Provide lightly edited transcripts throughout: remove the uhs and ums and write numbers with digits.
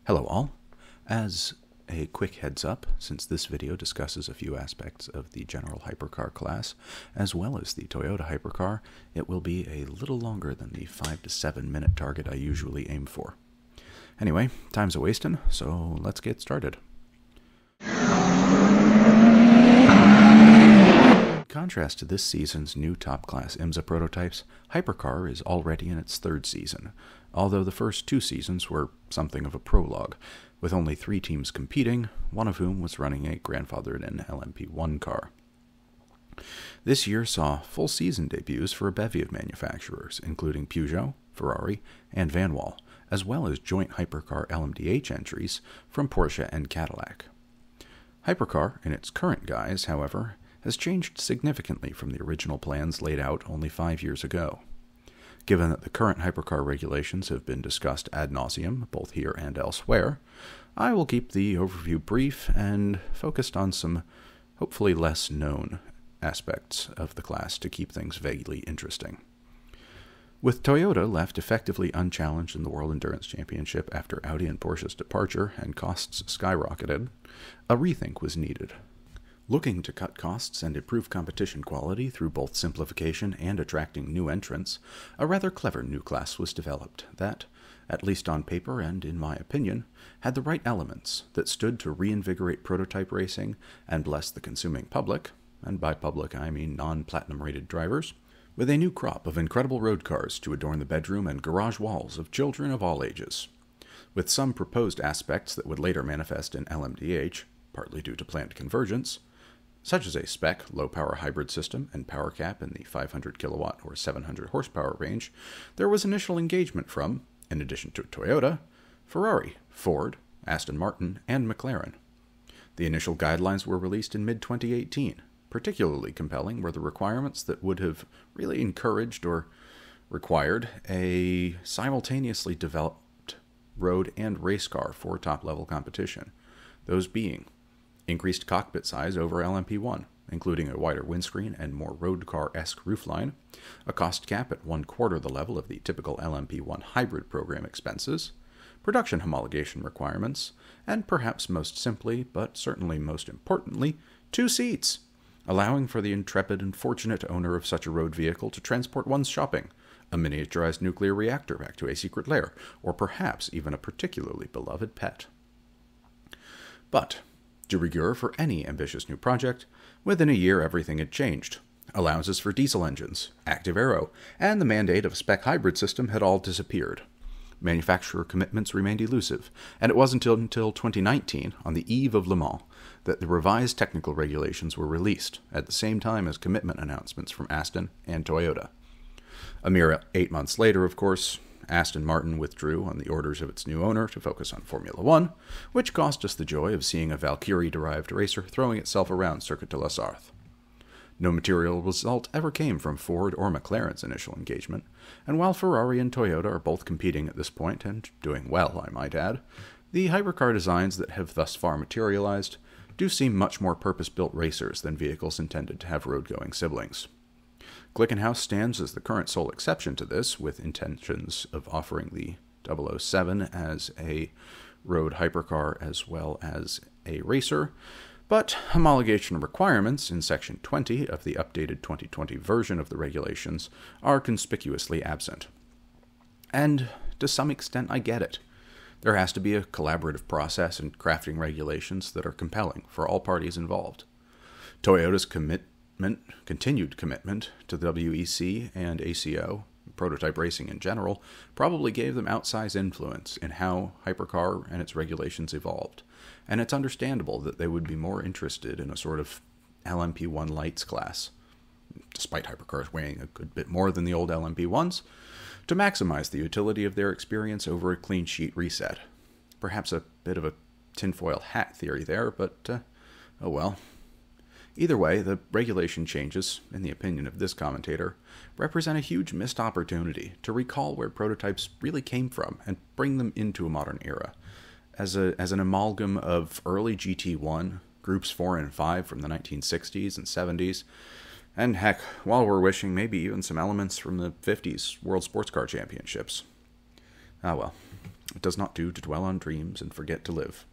Hello all. As a quick heads up, since this video discusses a few aspects of the general hypercar class, as well as the Toyota hypercar, it will be a little longer than the 5 to 7 minute target I usually aim for. Anyway, time's a-wasting, so let's get started. In contrast to this season's new top-class IMSA prototypes, Hypercar is already in its third season, although the first two seasons were something of a prologue, with only 3 teams competing, one of whom was running a grandfathered-in LMP1 car. This year saw full season debuts for a bevy of manufacturers, including Peugeot, Ferrari, and Van Wall, as well as joint Hypercar LMDH entries from Porsche and Cadillac. Hypercar, in its current guise, however, has changed significantly from the original plans laid out only 5 years ago. Given that the current hypercar regulations have been discussed ad nauseum, both here and elsewhere, I will keep the overview brief and focused on some hopefully less known aspects of the class to keep things vaguely interesting. With Toyota left effectively unchallenged in the World Endurance Championship after Audi and Porsche's departure and costs skyrocketed, a rethink was needed. Looking to cut costs and improve competition quality through both simplification and attracting new entrants, a rather clever new class was developed that, at least on paper and in my opinion, had the right elements that stood to reinvigorate prototype racing and bless the consuming public, and by public I mean non-platinum rated drivers, with a new crop of incredible road cars to adorn the bedroom and garage walls of children of all ages. With some proposed aspects that would later manifest in LMDH, partly due to planned convergence, such as a spec low-power hybrid system and power cap in the 500 kilowatt or 700 horsepower range, there was initial engagement from, in addition to Toyota, Ferrari, Ford, Aston Martin, and McLaren. The initial guidelines were released in mid-2018. Particularly compelling were the requirements that would have really encouraged or required a simultaneously developed road and race car for top-level competition, those being increased cockpit size over LMP1, including a wider windscreen and more road car-esque roofline, a cost cap at 1/4 the level of the typical LMP1 hybrid program expenses, production homologation requirements, and perhaps most simply, but certainly most importantly, 2 seats, allowing for the intrepid and fortunate owner of such a road vehicle to transport one's shopping, a miniaturized nuclear reactor back to a secret lair, or perhaps even a particularly beloved pet. But de rigueur for any ambitious new project, within a year everything had changed. Allowances for diesel engines, active aero, and the mandate of a spec hybrid system had all disappeared. Manufacturer commitments remained elusive, and it wasn't until 2019, on the eve of Le Mans, that the revised technical regulations were released, at the same time as commitment announcements from Aston and Toyota. A mere 8 months later, of course, Aston Martin withdrew on the orders of its new owner to focus on Formula One, which cost us the joy of seeing a Valkyrie-derived racer throwing itself around Circuit de la Sarthe. No material result ever came from Ford or McLaren's initial engagement, and while Ferrari and Toyota are both competing at this point, and doing well, I might add, the hypercar designs that have thus far materialized do seem much more purpose-built racers than vehicles intended to have road-going siblings. Glickenhaus stands as the current sole exception to this, with intentions of offering the 007 as a road hypercar as well as a racer, but homologation requirements in Section 20 of the updated 2020 version of the regulations are conspicuously absent. And to some extent I get it. There has to be a collaborative process in crafting regulations that are compelling for all parties involved. Toyota's continued commitment to the WEC and ACO, prototype racing in general, probably gave them outsized influence in how Hypercar and its regulations evolved, and it's understandable that they would be more interested in a sort of LMP1 lights class, despite Hypercars weighing a good bit more than the old LMP1s, to maximize the utility of their experience over a clean sheet reset. Perhaps a bit of a tinfoil hat theory there, but oh well. Either way, the regulation changes, in the opinion of this commentator, represent a huge missed opportunity to recall where prototypes really came from and bring them into a modern era, as an amalgam of early GT1, groups 4 and 5 from the 1960s and 70s, and heck, while we're wishing, maybe even some elements from the 50s World Sports Car Championships. Ah well, It does not do to dwell on dreams and forget to live.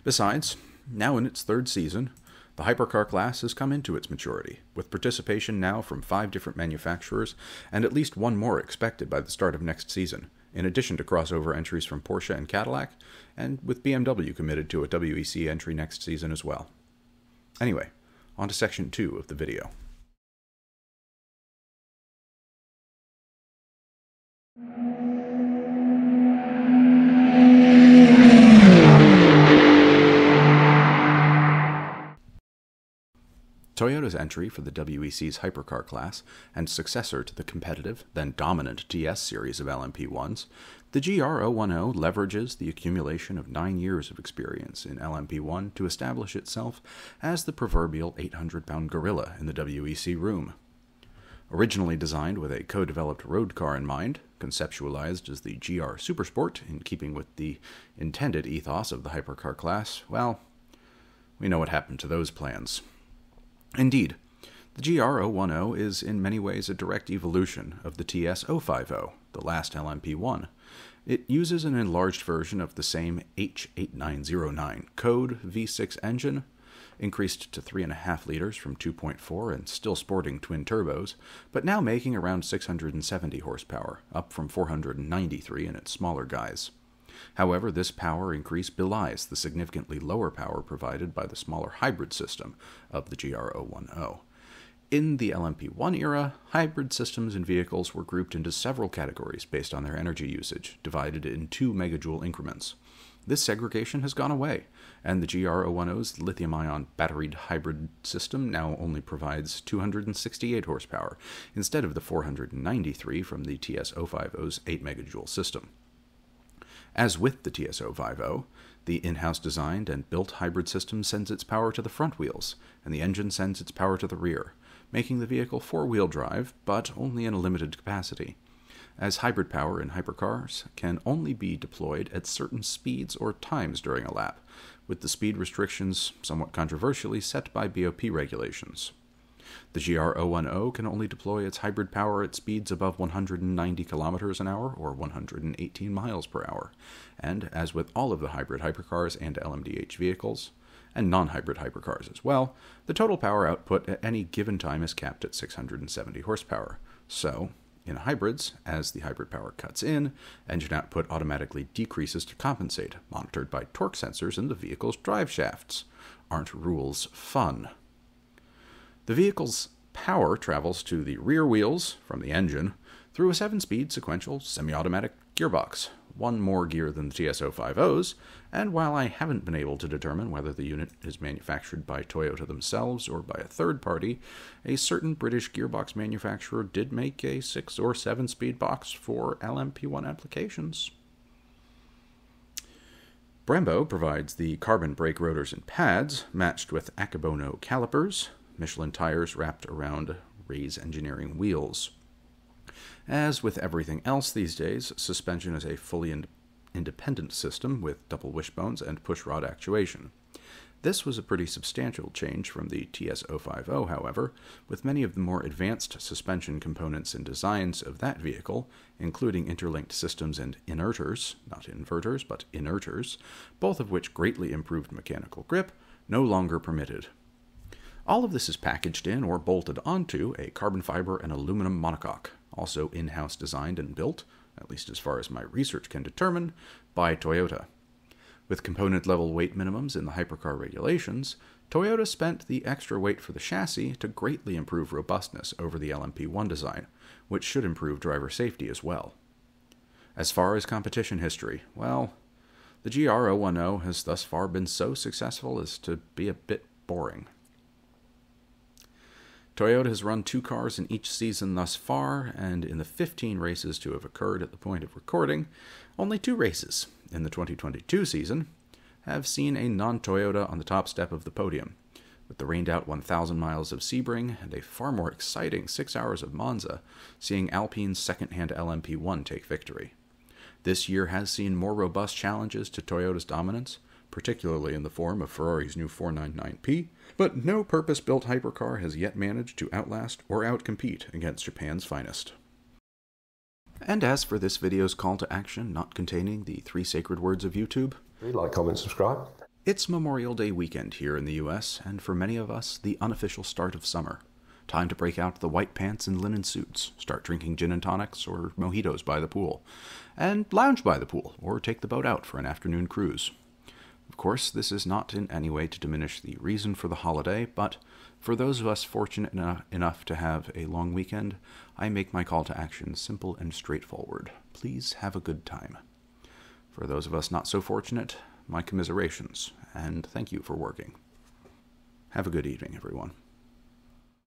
Besides, now in its third season, the Hypercar class has come into its maturity, with participation now from 5 different manufacturers, and at least one more expected by the start of next season, in addition to crossover entries from Porsche and Cadillac, and with BMW committed to a WEC entry next season as well. Anyway, on to section 2 of the video. Toyota's entry for the WEC's Hypercar class, and successor to the competitive, then dominant TS series of LMP1s, the GR010 leverages the accumulation of 9 years of experience in LMP1 to establish itself as the proverbial 800-pound gorilla in the WEC room. Originally designed with a co-developed road car in mind, conceptualized as the GR Supersport in keeping with the intended ethos of the Hypercar class, well, we know what happened to those plans. Indeed, the GR010 is in many ways a direct evolution of the TS050, the last LMP1. It uses an enlarged version of the same H8909 code V6 engine, increased to 3.5 liters from 2.4 and still sporting twin turbos, but now making around 670 horsepower, up from 493 in its smaller guise. However, this power increase belies the significantly lower power provided by the smaller hybrid system of the GR010. In the LMP1 era, hybrid systems in vehicles were grouped into several categories based on their energy usage, divided in 2 megajoule increments. This segregation has gone away, and the GR010's lithium-ion batteried hybrid system now only provides 268 horsepower, instead of the 493 from the TS050's 8 megajoule system. As with the TS050, the in-house designed and built hybrid system sends its power to the front wheels, and the engine sends its power to the rear, making the vehicle 4-wheel drive, but only in a limited capacity, as hybrid power in hypercars can only be deployed at certain speeds or times during a lap, with the speed restrictions somewhat controversially set by BOP regulations. The GR010 can only deploy its hybrid power at speeds above 190 kilometers an hour or 118 miles per hour, and as with all of the hybrid hypercars and LMDH vehicles, and non-hybrid hypercars as well, the total power output at any given time is capped at 670 horsepower. So, in hybrids, as the hybrid power cuts in, engine output automatically decreases to compensate, monitored by torque sensors in the vehicle's drive shafts. Aren't rules fun? The vehicle's power travels to the rear wheels from the engine through a 7-speed sequential semi-automatic gearbox, one more gear than the TS050's, and while I haven't been able to determine whether the unit is manufactured by Toyota themselves or by a third party, a certain British gearbox manufacturer did make a 6 or 7-speed box for LMP1 applications. Brembo provides the carbon brake rotors and pads, matched with Akebono calipers, Michelin tires wrapped around Ray's engineering wheels. As with everything else these days, suspension is a fully independent system with double wishbones and pushrod actuation. This was a pretty substantial change from the TS050, however, with many of the more advanced suspension components and designs of that vehicle, including interlinked systems and inerters, not inverters, but inerters, both of which greatly improved mechanical grip, no longer permitted. All of this is packaged in or bolted onto a carbon fiber and aluminum monocoque, also in-house designed and built, at least as far as my research can determine, by Toyota. With component-level weight minimums in the hypercar regulations, Toyota spent the extra weight for the chassis to greatly improve robustness over the LMP1 design, which should improve driver safety as well. As far as competition history, well, the GR010 has thus far been so successful as to be a bit boring. Toyota has run 2 cars in each season thus far, and in the 15 races to have occurred at the point of recording, only 2 races in the 2022 season have seen a non-Toyota on the top step of the podium, with the rained-out 1,000 miles of Sebring and a far more exciting 6 hours of Monza seeing Alpine's second-hand LMP1 take victory. This year has seen more robust challenges to Toyota's dominance, particularly in the form of Ferrari's new 499P, but no purpose-built hypercar has yet managed to outlast or outcompete against Japan's finest. And as for this video's call to action not containing the 3 sacred words of YouTube, like, comment, subscribe. It's Memorial Day weekend here in the US, and for many of us, the unofficial start of summer. Time to break out the white pants and linen suits, start drinking gin and tonics or mojitos by the pool, and lounge by the pool, or take the boat out for an afternoon cruise. Of course, this is not in any way to diminish the reason for the holiday, but for those of us fortunate enough to have a long weekend, I make my call to action simple and straightforward. Please have a good time. For those of us not so fortunate, my commiserations, and thank you for working. Have a good evening, everyone.